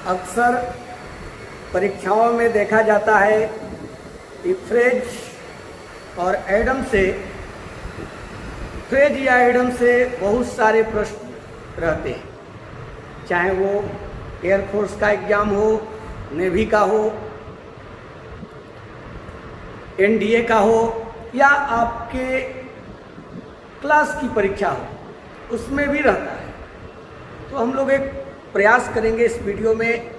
अक्सर परीक्षाओं में देखा जाता है कि फ्रेज और एडम से फ्रेज या एडम से बहुत सारे प्रश्न रहते हैं, चाहे वो एयरफोर्स का एग्ज़ाम हो, नेवी का हो, एनडीए का हो या आपके क्लास की परीक्षा हो, उसमें भी रहता है। तो हम लोग एक प्रयास करेंगे इस वीडियो में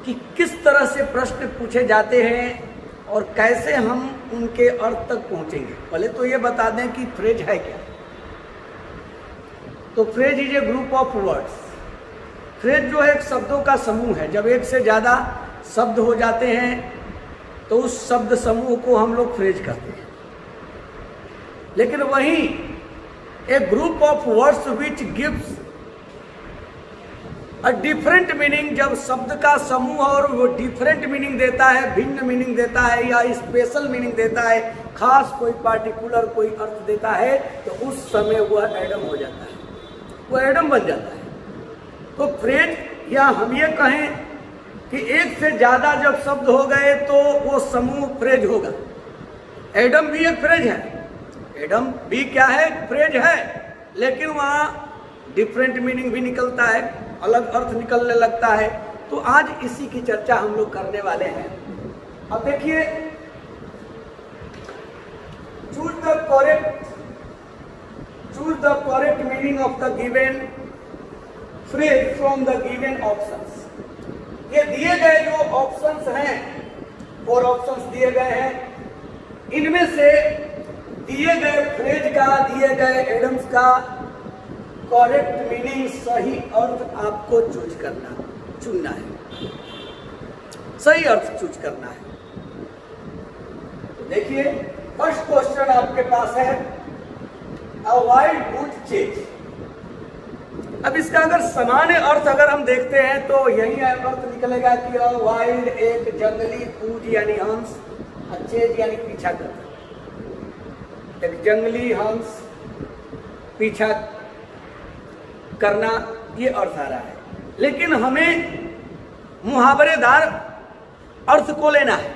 कि किस तरह से प्रश्न पूछे जाते हैं और कैसे हम उनके अर्थ तक पहुंचेंगे। पहले तो ये बता दें कि फ्रेज है क्या। तो phrase is a group of words. Phrase जो है एक शब्दों का समूह है। जब एक से ज़्यादा शब्द हो जाते हैं तो उस शब्द समूह को हम लोग फ्रेज कहते हैं। लेकिन वहीं a group of words which gives a different meaning, जब शब्द का समूह और वो डिफरेंट मीनिंग देता है, भिन्न मीनिंग देता है या स्पेशल मीनिंग देता है, खास कोई पार्टिकुलर कोई अर्थ देता है, तो उस समय वह एडम हो जाता है, वो एडम बन जाता है। तो फ्रेज या हम ये कहें कि एक से ज़्यादा जब शब्द हो गए तो वो समूह फ्रेज होगा। एडम भी एक फ्रेज है, एडम भी क्या है, फ्रेज है, लेकिन वहाँ डिफरेंट मीनिंग भी निकलता है, अलग अर्थ निकलने लगता है। तो आज इसी की चर्चा हम लोग करने वाले हैं। अब देखिए, choose the correct meaning of the given phrase from the given options. ये दिए गए जो ऑप्शंस हैं, 4 ऑप्शंस दिए गए हैं, इनमें से दिए गए फ्रेज का, दिए गए एडम्स का करेक्ट मीनिंग, सही अर्थ आपको चुनना है, सही अर्थ चूज करना है। तो देखिए, फर्स्ट क्वेश्चन आपके पास है अ वाइल्ड गूज चेज। अब इसका अगर सामान्य अर्थ अगर हम देखते हैं तो यही अर्थ निकलेगा कि अ वाइल्ड एक जंगली गूज यानी हंस, चेज यानी पीछा करना, एक जंगली हंस पीछा करना, ये अर्थ आ रहा है। लेकिन हमें मुहावरेदार अर्थ को लेना है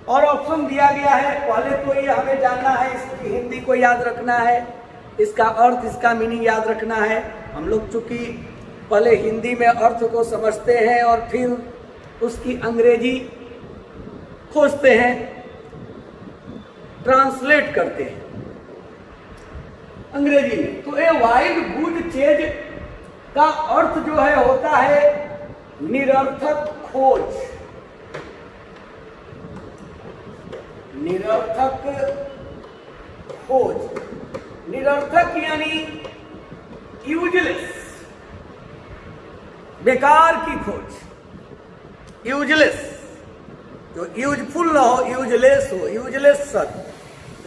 और ऑप्शन दिया गया है। पहले तो ये हमें जानना है, इसकी हिंदी को याद रखना है, इसका अर्थ, इसका मीनिंग याद रखना है। हम लोग चूंकि पहले हिंदी में अर्थ को समझते हैं और फिर उसकी अंग्रेजी खोजते हैं, ट्रांसलेट करते हैं अंग्रेजी में। तो ए वाइल्ड गूज चेज का अर्थ जो है होता है निरर्थक खोज, निरर्थक खोज। निरर्थक यानी यूजलेस, बेकार की खोज। यूजलेस, जो यूजफुल ना हो, यूजलेस हो, यूजलेस शब्द,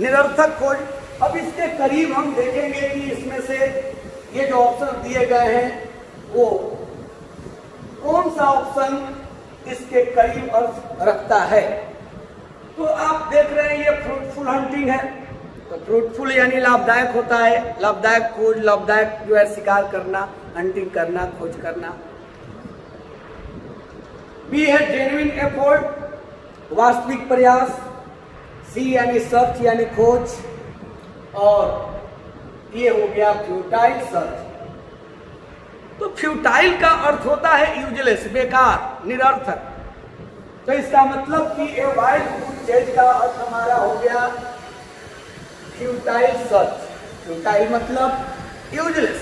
निरर्थक खोज। अब इसके करीब हम देखेंगे कि इसमें से ये जो ऑप्शन दिए गए हैं वो कौन सा ऑप्शन इसके करीब अर्थ रखता है। तो आप देख रहे हैं ये फ्रूटफुल हंटिंग है। तो फ्रूटफुल यानी लाभदायक होता है, लाभदायक खोज, लाभदायक जो है शिकार करना, हंटिंग करना, खोज करना। बी है जेन्युइन एफर्ट, वास्तविक प्रयास। सी यानी सर्च यानी खोज, और ये हो गया फ्यूटाइल सर्च। तो फ्यूटाइल का अर्थ होता है यूजलेस, बेकार, निरर्थक। तो इसका मतलब कि ए वाइल्ड गूज चेज का अर्थ हमारा हो गया फ्यूटाइल सर्च। फ्यूटाइल मतलब यूजलेस।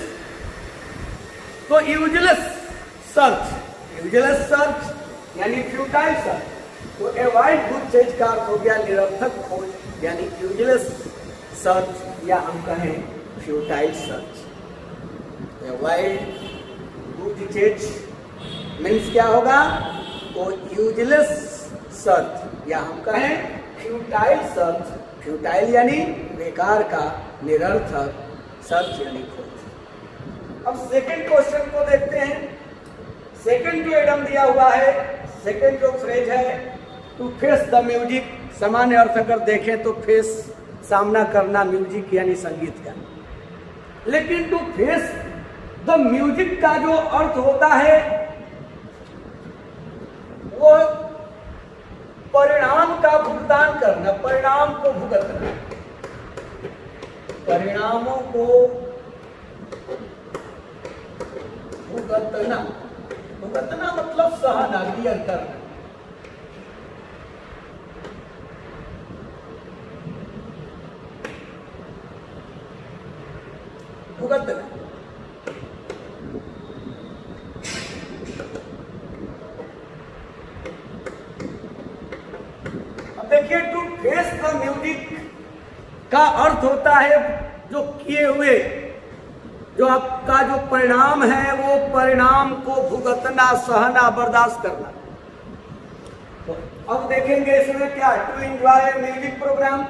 तो यूजलेस सर्च यानी फ्यूटाइल सर्च। तो ए वाइल्ड गूज चेज का अर्थ हो गया निरर्थक खोज यानी यूजलेस सर्च, या हम कहें फ्यूटाइल सर्च। वाइल्ड गूज चेज मीन्स क्या होगा, तो यूजलेस सर्च, या हम कहें फ्यूटाइल सर्च। फ्यूटाइल यानी बेकार का, निरर्थक, सर्च यानी खोज। अब सेकंड क्वेश्चन को देखते हैं। सेकंड जो एडम दिया हुआ है, सेकंड जो फ्रेज है, टू फेस द म्यूजिक। सामान्य अर्थ अगर देखें तो फेस, सामना करना, म्यूजिक यानी संगीत का। लेकिन टू फेस द म्यूजिक का जो अर्थ होता है वो परिणाम का भुगतान करना, परिणाम को भुगतना, परिणामों को भुगतना। भुगतना मतलब सहना, बियर करना। भुगतना। अब देखिए, टू फेस द म्यूजिक का अर्थ होता है जो किए हुए, जो आपका जो परिणाम है वो परिणाम को भुगतना, सहना, बर्दाश्त करना। तो अब देखेंगे इसमें क्या, टू एंजॉय म्यूजिक प्रोग्राम,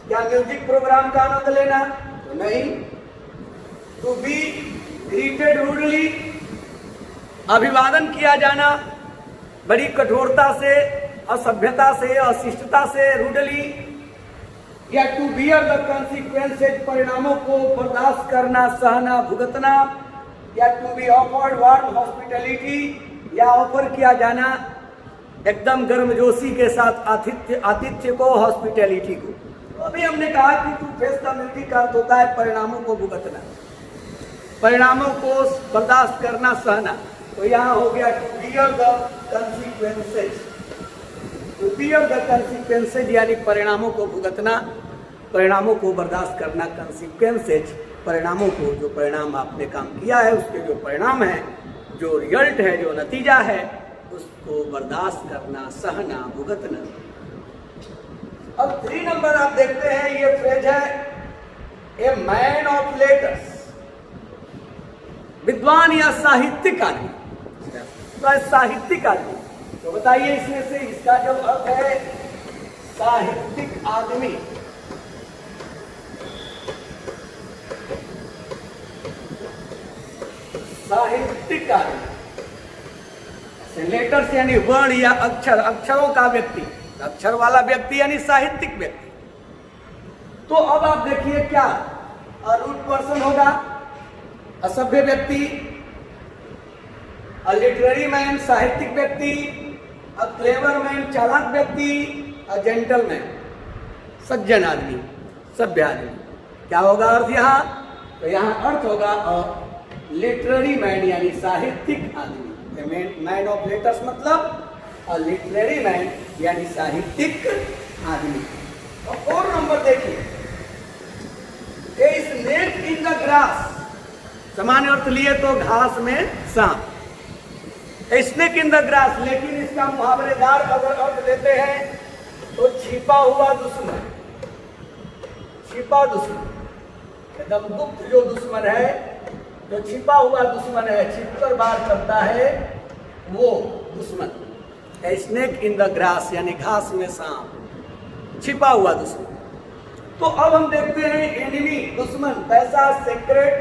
क्या म्यूजिक प्रोग्राम का आनंद लेना? तो नहीं। टू बी ग्रीटेड रूडली, अभिवादन किया जाना बड़ी कठोरता से, असभ्यता से, अशिष्टता से, रूडली। या टू बियर द कॉन्सिक्वेंसेज, परिणामों को बर्दाश्त करना, सहना, भुगतना। या to be offered warm hospitality, या ऑफर किया जाना एकदम गर्मजोशी के साथ आतिथ्य को, हॉस्पिटैलिटी को। तो अभी हमने कहा कि टू फेस द म्यूजिक का अर्थ होता है परिणामों को भुगतना, परिणामों को बर्दाश्त करना, सहना। तो यहाँ हो गया to bear the consequences, to bear the consequences यानी परिणामों को भुगतना, परिणामों को बर्दाश्त करना। कॉन्सिक्वेंसेज, परिणामों को, जो परिणाम आपने काम किया है उसके जो परिणाम है, जो रिजल्ट है, जो नतीजा है, उसको बर्दाश्त करना, सहना, भुगतना। अब 3 नंबर आप देखते हैं, ये फ्रेज है ए मैन ऑफ लेटर्स, विद्वान या साहित्यिक आदमी। तो साहित्यिक आदमी, तो बताइए इसमें से इसका जो अर्थ है साहित्यिक आदमी, साहित्यिक आदमी। लेटर्स यानी वर्ण या अक्षर, अक्षरों का व्यक्ति, अक्षर वाला व्यक्ति यानी साहित्यिक व्यक्ति। तो अब आप देखिए क्या, रूड पर्सन होगा, असभ्य व्यक्ति, अ लिटरेरी मैन, साहित्यिक व्यक्ति, अ क्लेवर मैन, चालाक व्यक्ति, अ जेंटलमैन, सज्जन आदमी, सभ्य आदमी। क्या होगा अर्थ यहाँ? तो यहाँ अर्थ होगा अ लिटरेरी मैन यानी साहित्यिक आदमी। मैन ऑफ लेटर्स मतलब अ लिटरेरी मैन यानी साहित्यिक आदमी। और 4 नंबर देखिए, a snake in the grass, सामान्य अर्थ लिए तो घास में सांप, स्नेक इन द ग्रास। लेकिन इसका मुहावरेदार अगर अर्थ लेते हैं तो छिपा हुआ दुश्मन, छिपा दुश्मन, एकदम गुप्त जो दुश्मन है, जो छिपा हुआ दुश्मन है, छिपकर वार करता है, वो दुश्मन। स्नेक इन द ग्रास यानी घास में सांप, छिपा हुआ दुश्मन। तो अब हम देखते हैं एनिमी, दुश्मन कैसा, सेक्रेट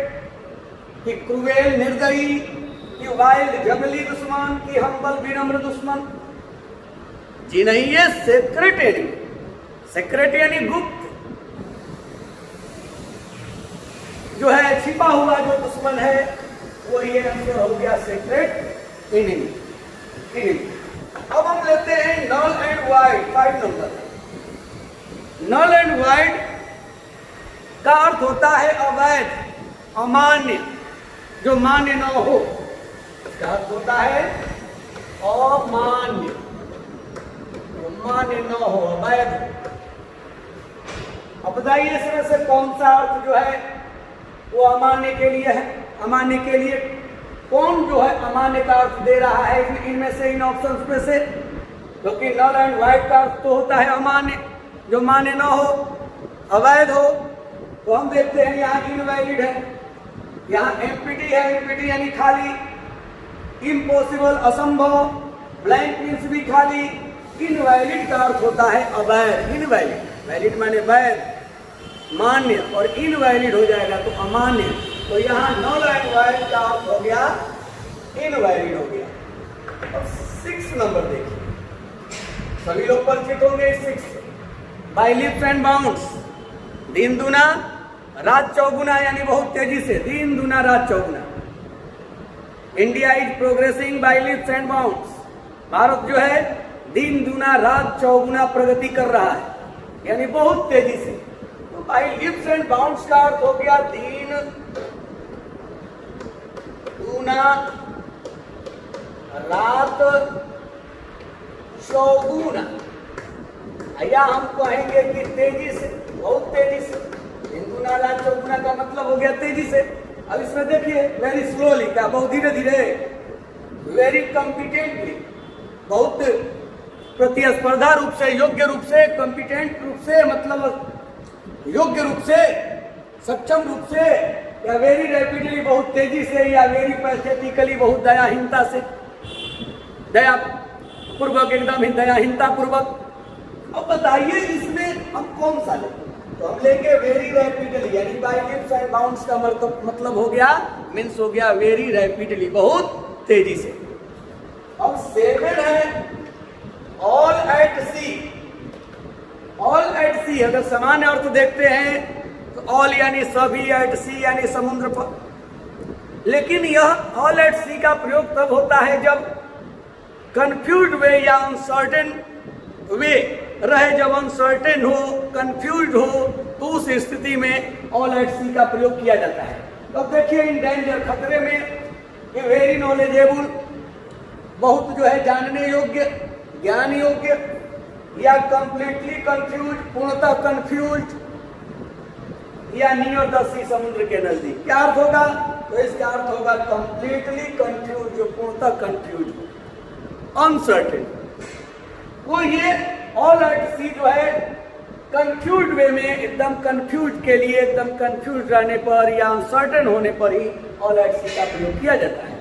कि क्रूएल, निर्दयी, कि वाइल्ड, जंगली दुश्मन, कि हम्बल, विनम्र दुश्मन? जी नहीं, ये सेक्रेट एनिमी। सेक्रेट यानी गुप्त, जो है छिपा हुआ जो दुश्मन है, वो ये आंसर हो गया सेक्रेट एनिमी। अब हम लेते हैं null and void, 5 number. Null and void का अर्थ होता है अवैध, अमान्य, जो मान्य न हो। इसका अर्थ होता है अमान्य, मान्य न हो, अवैध। अब बताइए इसमें से कौन सा अर्थ जो है वो अमान्य के लिए है? अमान्य के लिए कौन जो है अमान्य का अर्थ दे रहा है इनमें से, इन ऑप्शंस में से? क्योंकि नल एंड वाइड का अर्थ तो होता है अमान्य, जो मान्य न हो, अवैध हो। तो हम देखते हैं यहाँ इनवैलिड है, यहाँ एम्प्टी है, एम्प्टी यानी खाली, इम्पॉसिबल, असंभव, ब्लैंक मीन्स भी खाली। इनवैलिड का अर्थ होता है अवैध, इनवैलिड। वैलिड माने वैध, मान्य, और इनवैलिड हो जाएगा तो अमान्य। तो यहाँ नल एंड वाइड का अर्थ हो गया इनवैलिड हो गया। अब 6 नंबर देखिए, सभी लोग परिचित होंगे इस 6 से। बाय लीप्स एंड बाउंड्स, दिन दुना रात चौगुना यानी बहुत तेजी से, दिन दुना रात चौगुना। India is progressing by leaps and bounds, Bharat जो है दिन दुना रात चौगुना प्रगति कर रहा है, यानी बहुत तेजी से। तो बाय लीप्स एंड बाउंड्स का अर्थ हो गया दिन दुना रात चौगुना, या हम कहेंगे कि तेजी से, बहुत तेजी से। दिन दुना रात चौगुना का मतलब हो गया तेजी से। अब इसमें देखिए वेरी स्लोली का, बहुत धीरे धीरे, वेरी कॉम्पिटेंटली, बहुत प्रतिस्पर्धा रूप से, योग्य रूप से, कॉम्पिटेंट रूप से मतलब योग्य रूप से, सक्षम रूप से, या वेरी रैपिडली बहुत तेजी से, या वेरी पैथेटिकली बहुत दयाहीनता से, दया पूर्वक, एकदम ही दयाहीनता पूर्वक। अब बताइए इसमें हम कौन सा लें? तो हम लेंगे वेरी रैपिडली, यानी बाय लीप्स एंड बाउंड्स का मतलब हो गया, मीन्स हो गया वेरी रैपिडली, बहुत तेजी से। अब 7 है all at sea. All at sea अगर सामान्य अर्थ देखते हैं तो ऑल यानी सभी, एट सी यानी समुद्र पर। लेकिन यह ऑल एट सी का प्रयोग तब होता है जब कंफ्यूज्ड वे या अनसर्टेन वे रहे, जब अनसर्टेन हो, कंफ्यूज्ड हो, तो उस स्थिति में ऑल एट सी का प्रयोग किया जाता है। तो अब देखिए इन डेंजर, खतरे में, ये वेरी नॉलेजेबल, बहुत जो है जानने योग्य, ज्ञान योग्य, या कंप्लीटली कंफ्यूज, पूर्णतः कंफ्यूज, या नियर द सी, समुद्र के नजदीक। क्या अर्थ होगा? तो इसका अर्थ होगा कंप्लीटली कंफ्यूज, जो पूर्णतः कंफ्यूज, अनसर्टेन। वो ये ऑल एट सी जो है कंफ्यूज वे में, एकदम कंफ्यूज के लिए, एकदम कंफ्यूज रहने पर या अनसर्टेन होने पर ही ऑल एट सी का प्रयोग किया जाता है।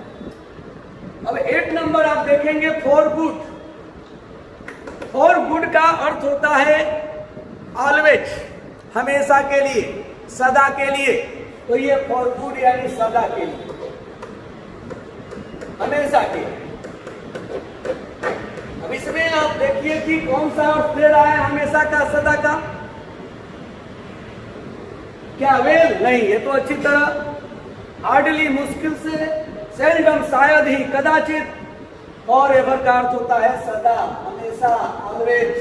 अब 8 नंबर आप देखेंगे फॉर गुड। फॉर गुड का अर्थ होता है ऑलवेज, हमेशा के लिए, सदा के लिए। तो ये फॉर गुड यानी सदा के लिए, हमेशा के लिए। अब इसमें आप देखिए कि कौन सा अर्थ ले रहा है हमेशा का, सदा का? क्या वेल? नहीं, ये तो अच्छी तरह, हार्डली मुश्किल से, सेल्डम शायद ही, कदाचित, फॉर एवर का अर्थ होता है सदा, हमेशा, ऑलवेज,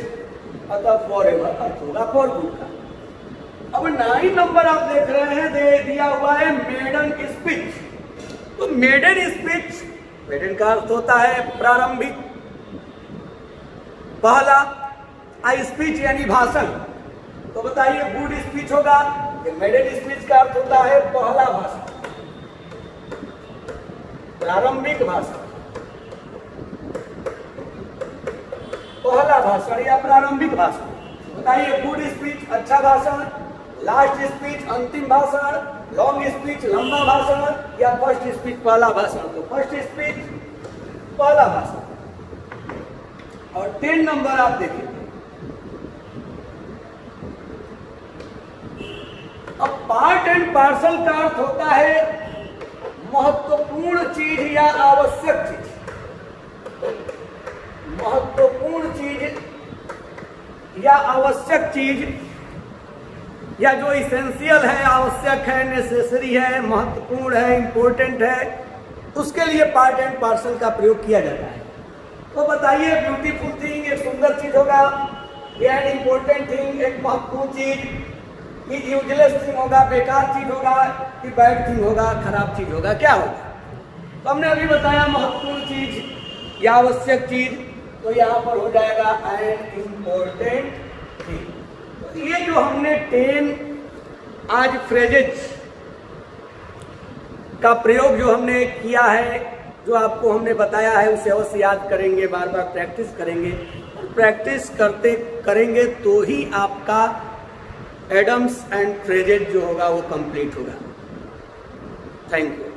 अतः फॉर एवर अर्थ होगा फॉर गुड का। अब 9 नंबर आप देख रहे हैं, दे दिया हुआ है मेडन स्पीच। तो मेडन स्पीच, मेडन का अर्थ होता है प्रारंभिक, पहला, स्पीच यानी भाषण। तो बताइए गुड स्पीच होगा, मेडन स्पीच का अर्थ होता है पहला भाषण, प्रारंभिक भाषण, पहला भाषण या प्रारंभिक भाषण। बताइए गुड स्पीच अच्छा भाषण, लास्ट स्पीच अंतिम भाषण, लॉन्ग स्पीच लंबा भाषण, या फर्स्ट स्पीच पहला भाषण? तो फर्स्ट स्पीच पहला भाषण। और 10 नंबर आप देखिए, अब पार्ट एंड पार्सल का अर्थ होता है महत्वपूर्ण चीज या आवश्यक चीज। महत्वपूर्ण चीज या आवश्यक चीज, या जो इसेंशियल है, आवश्यक है, नेसेसरी है, महत्वपूर्ण है, इंपॉर्टेंट है, उसके लिए पार्ट एंड पार्सल का प्रयोग किया जाता है। तो बताइए ब्यूटीफुल थिंग एक सुंदर चीज होगा, एन इम्पोर्टेंट थिंग एक महत्वपूर्ण चीज, कि यूजलेस थिंग होगा, बेकार चीज होगा, कि बैड थिंग होगा, खराब चीज होगा, क्या होगा? तो हमने अभी बताया महत्वपूर्ण चीज या आवश्यक चीज, तो यहाँ पर हो जाएगा एन इम्पोर्टेंट थिंग। तो ये जो हमने 10 आज फ्रेजेज का प्रयोग जो हमने किया है, जो आपको हमने बताया है, उसे अवश्य याद करेंगे, बार बार प्रैक्टिस करेंगे। प्रैक्टिस करते करेंगे तो ही आपका एडम्स एंड फ्रेजेज जो होगा वो कंप्लीट होगा। Thank you.